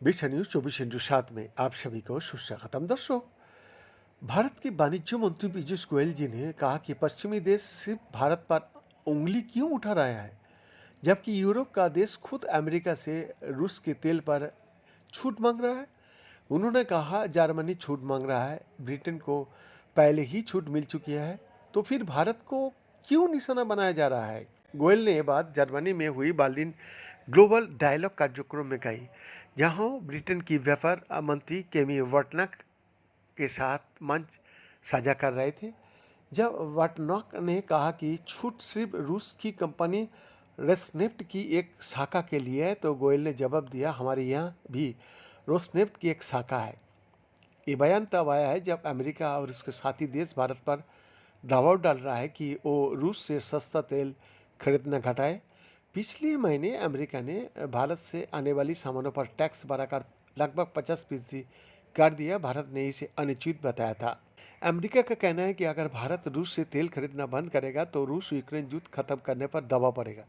विश्व न्यूज 24/7 में आप सभी को सुस्वागतम। दर्शकों, भारत के वाणिज्य मंत्री पीयूष गोयल जी ने कहा कि पश्चिमी देश सिर्फ भारत पर उंगली क्यों उठा रहा है, जबकि यूरोप का देश खुद अमेरिका से रूस के तेल पर छूट मांग रहा है। उन्होंने कहा, जर्मनी छूट मांग रहा है, ब्रिटेन को पहले ही छूट मिल चुकी है, तो फिर भारत को क्यों निशाना बनाया जा रहा है। गोयल ने यह बात जर्मनी में हुई बर्लिन ग्लोबल डायलॉग कार्यक्रम में कही, जहां ब्रिटेन की व्यापार मंत्री केमी वर्टनक के साथ मंच साझा कर रहे थे। जब वर्टनक ने कहा कि छूट सिर्फ रूस की कंपनी रोसनेफ्ट की एक शाखा के लिए है, तो गोयल ने जवाब दिया, हमारे यहाँ भी रोसनेफ्ट की एक शाखा है। ये बयान तब आया है जब अमेरिका और उसके साथी देश भारत पर दबाव डाल रहा है कि वो रूस से सस्ता तेल खरीदना घटाए। पिछले महीने अमेरिका ने भारत से आने वाली सामानों पर टैक्स बढ़ाकर लगभग 50% कर दिया। भारत ने इसे अनुचित बताया था। अमेरिका का कहना है कि अगर भारत रूस से तेल खरीदना बंद करेगा तो रूस यूक्रेन युद्ध खत्म करने पर दबाव पड़ेगा।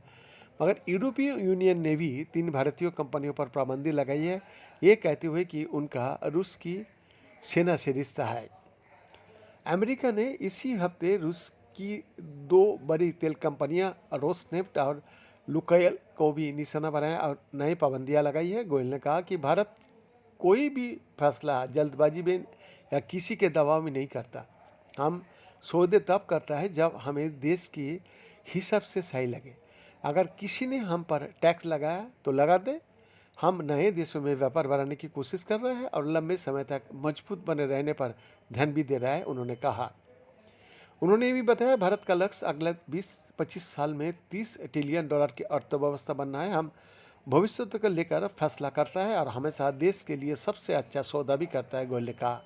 मगर यूरोपीय यूनियन ने भी 3 भारतीय कंपनियों पर पाबंदी लगाई है, ये कहते हुए कि उनका रूस की सेना से रिश्ता है। अमेरिका ने इसी हफ्ते रूस की 2 बड़ी तेल कंपनियां रोसनेफ्ट और लुकोयल को भी निशाना बनाया और नई पाबंदियां लगाई है। गोयल ने कहा कि भारत कोई भी फैसला जल्दबाजी में या किसी के दबाव में नहीं करता। हम सौदे तब करता है जब हमें देश की हिसाब से सही लगे। अगर किसी ने हम पर टैक्स लगाया तो लगा दे। हम नए देशों में व्यापार बढ़ाने की कोशिश कर रहे हैं और लंबे समय तक मजबूत बने रहने पर ध्यान भी दे रहा है, उन्होंने कहा। उन्होंने ये भी बताया, भारत का लक्ष्य अगले 20-25 साल में $30 ट्रिलियन की अर्थव्यवस्था बनना है। हम भविष्य को लेकर फैसला करता है और हमेशा देश के लिए सबसे अच्छा सौदा भी करता है, गोयल ने कहा।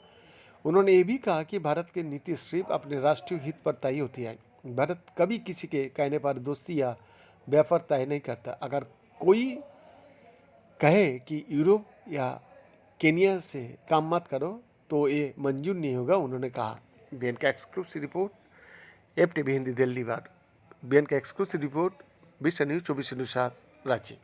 उन्होंने ये भी कहा कि भारत की नीति सिर्फ अपने राष्ट्रीय हित पर तय होती है। भारत कभी किसी के कहने पर दोस्ती या व्यापार तय नहीं करता। अगर कोई कहे कि यूरोप या केनिया से काम मत करो तो ये मंजूर नहीं होगा, उन्होंने कहा। बीएन का exclusive report, FTV Hindi, Delhi. बार बीएन का exclusive report, Vishwa news 24/7, Ranchi.